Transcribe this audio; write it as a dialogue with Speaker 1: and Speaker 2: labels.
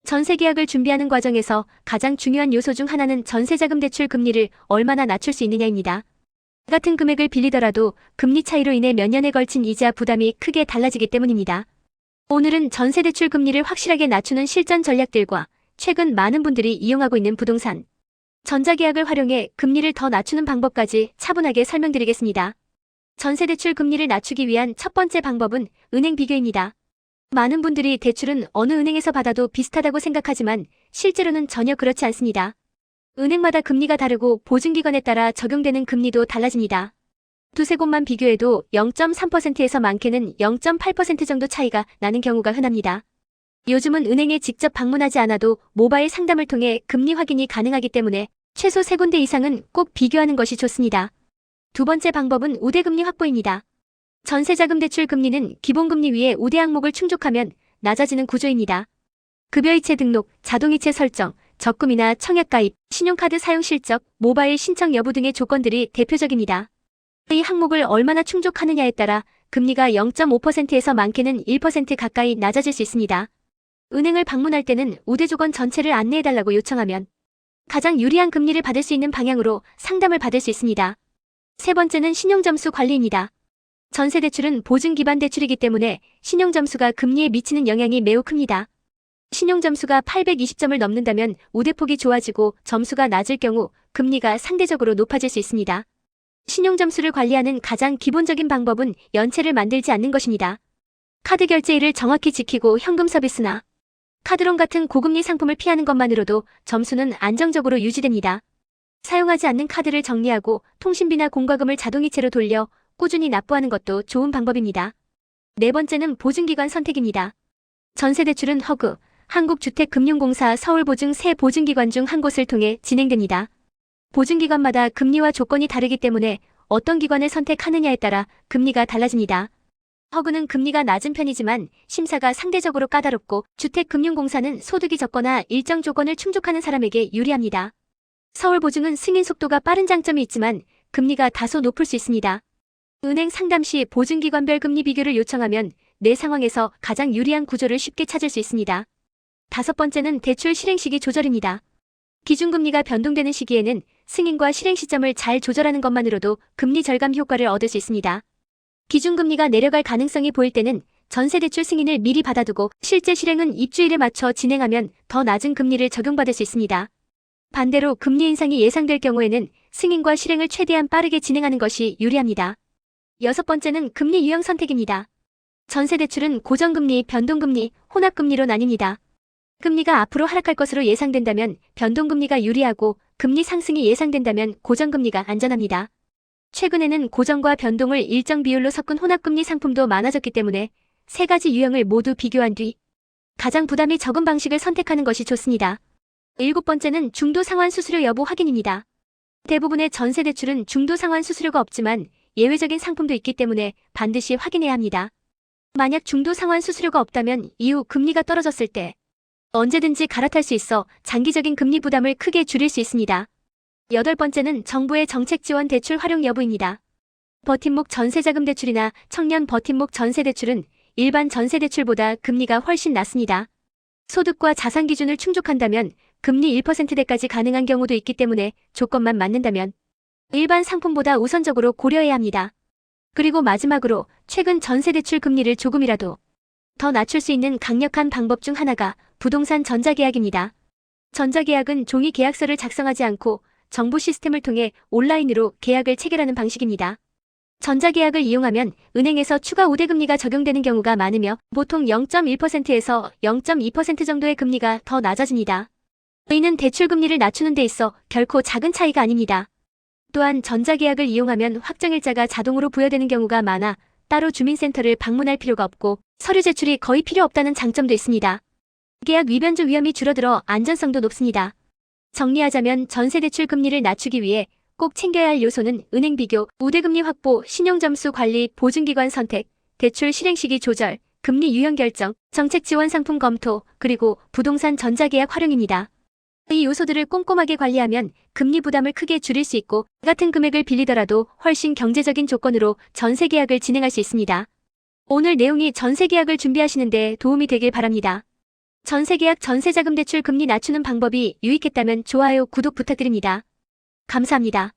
Speaker 1: 전세 계약을 준비하는 과정에서 가장 중요한 요소 중 하나는 전세자금 대출 금리를 얼마나 낮출 수 있느냐입니다. 같은 금액을 빌리더라도 금리 차이로 인해 몇 년에 걸친 이자 부담이 크게 달라지기 때문입니다. 오늘은 전세 대출 금리를 확실하게 낮추는 실전 전략들과 최근 많은 분들이 이용하고 있는 부동산, 전자계약을 활용해 금리를 더 낮추는 방법까지 차분하게 설명드리겠습니다. 전세 대출 금리를 낮추기 위한 첫 번째 방법은 은행 비교입니다. 많은 분들이 대출은 어느 은행에서 받아도 비슷하다고 생각하지만 실제로는 전혀 그렇지 않습니다. 은행마다 금리가 다르고 보증기관에 따라 적용되는 금리도 달라집니다. 두세 곳만 비교해도 0.3%에서 많게는 0.8% 정도 차이가 나는 경우가 흔합니다. 요즘은 은행에 직접 방문하지 않아도 모바일 상담을 통해 금리 확인이 가능하기 때문에 최소 3군데 이상은 꼭 비교하는 것이 좋습니다. 두 번째 방법은 우대금리 확보입니다. 전세자금 대출 금리는 기본금리 위에 우대 항목을 충족하면 낮아지는 구조입니다. 급여이체 등록, 자동이체 설정, 적금이나 청약가입, 신용카드 사용 실적, 모바일 신청 여부 등의 조건들이 대표적입니다. 이 항목을 얼마나 충족하느냐에 따라 금리가 0.5%에서 많게는 1% 가까이 낮아질 수 있습니다. 은행을 방문할 때는 우대 조건 전체를 안내해달라고 요청하면 가장 유리한 금리를 받을 수 있는 방향으로 상담을 받을 수 있습니다. 세 번째는 신용점수 관리입니다. 전세대출은 보증 기반 대출이기 때문에 신용점수가 금리에 미치는 영향이 매우 큽니다. 신용점수가 820점을 넘는다면 우대폭이 좋아지고 점수가 낮을 경우 금리가 상대적으로 높아질 수 있습니다. 신용점수를 관리하는 가장 기본적인 방법은 연체를 만들지 않는 것입니다. 카드 결제일을 정확히 지키고 현금 서비스나 카드론 같은 고금리 상품을 피하는 것만으로도 점수는 안정적으로 유지됩니다. 사용하지 않는 카드를 정리하고 통신비나 공과금을 자동이체로 돌려 꾸준히 납부하는 것도 좋은 방법입니다. 네 번째는 보증기관 선택입니다. 전세대출은 허그, 한국주택금융공사 서울보증 세 보증기관 중 한 곳을 통해 진행됩니다. 보증기관마다 금리와 조건이 다르기 때문에 어떤 기관을 선택하느냐에 따라 금리가 달라집니다. 허그는 금리가 낮은 편이지만 심사가 상대적으로 까다롭고 주택금융공사는 소득이 적거나 일정 조건을 충족하는 사람에게 유리합니다. 서울보증은 승인 속도가 빠른 장점이 있지만 금리가 다소 높을 수 있습니다. 은행 상담 시 보증기관별 금리 비교를 요청하면 내 상황에서 가장 유리한 구조를 쉽게 찾을 수 있습니다. 다섯 번째는 대출 실행 시기 조절입니다. 기준금리가 변동되는 시기에는 승인과 실행 시점을 잘 조절하는 것만으로도 금리 절감 효과를 얻을 수 있습니다. 기준금리가 내려갈 가능성이 보일 때는 전세대출 승인을 미리 받아두고 실제 실행은 입주일에 맞춰 진행하면 더 낮은 금리를 적용받을 수 있습니다. 반대로 금리 인상이 예상될 경우에는 승인과 실행을 최대한 빠르게 진행하는 것이 유리합니다. 여섯 번째는 금리 유형 선택입니다. 전세대출은 고정금리, 변동금리, 혼합금리로 나뉩니다. 금리가 앞으로 하락할 것으로 예상된다면 변동금리가 유리하고 금리 상승이 예상된다면 고정금리가 안전합니다. 최근에는 고정과 변동을 일정 비율로 섞은 혼합금리 상품도 많아졌기 때문에 세 가지 유형을 모두 비교한 뒤 가장 부담이 적은 방식을 선택하는 것이 좋습니다. 일곱 번째는 중도상환 수수료 여부 확인입니다. 대부분의 전세대출은 중도상환 수수료가 없지만 예외적인 상품도 있기 때문에 반드시 확인해야 합니다. 만약 중도상환 수수료가 없다면 이후 금리가 떨어졌을 때 언제든지 갈아탈 수 있어 장기적인 금리 부담을 크게 줄일 수 있습니다. 여덟 번째는 정부의 정책 지원 대출 활용 여부입니다. 버팀목 전세자금 대출이나 청년 버팀목 전세대출은 일반 전세대출보다 금리가 훨씬 낮습니다. 소득과 자산 기준을 충족한다면 금리 1%대까지 가능한 경우도 있기 때문에 조건만 맞는다면 일반 상품보다 우선적으로 고려해야 합니다. 그리고 마지막으로 최근 전세대출 금리를 조금이라도 더 낮출 수 있는 강력한 방법 중 하나가 부동산 전자계약입니다. 전자계약은 종이 계약서를 작성하지 않고 정부 시스템을 통해 온라인으로 계약을 체결하는 방식입니다. 전자계약을 이용하면 은행에서 추가 우대금리가 적용되는 경우가 많으며 보통 0.1%에서 0.2% 정도의 금리가 더 낮아집니다. 이는 대출금리를 낮추는 데 있어 결코 작은 차이가 아닙니다. 또한 전자계약을 이용하면 확정일자가 자동으로 부여되는 경우가 많아 따로 주민센터를 방문할 필요가 없고 서류 제출이 거의 필요 없다는 장점도 있습니다. 계약 위변조 위험이 줄어들어 안전성도 높습니다. 정리하자면 전세대출 금리를 낮추기 위해 꼭 챙겨야 할 요소는 은행 비교, 우대금리 확보, 신용점수 관리, 보증기관 선택, 대출 실행시기 조절, 금리 유형 결정, 정책 지원 상품 검토, 그리고 부동산 전자계약 활용입니다. 이 요소들을 꼼꼼하게 관리하면 금리 부담을 크게 줄일 수 있고 같은 금액을 빌리더라도 훨씬 경제적인 조건으로 전세 계약을 진행할 수 있습니다. 오늘 내용이 전세 계약을 준비하시는 데 도움이 되길 바랍니다. 전세계약 전세자금 대출 금리 낮추는 방법이 유익했다면 좋아요, 구독 부탁드립니다. 감사합니다.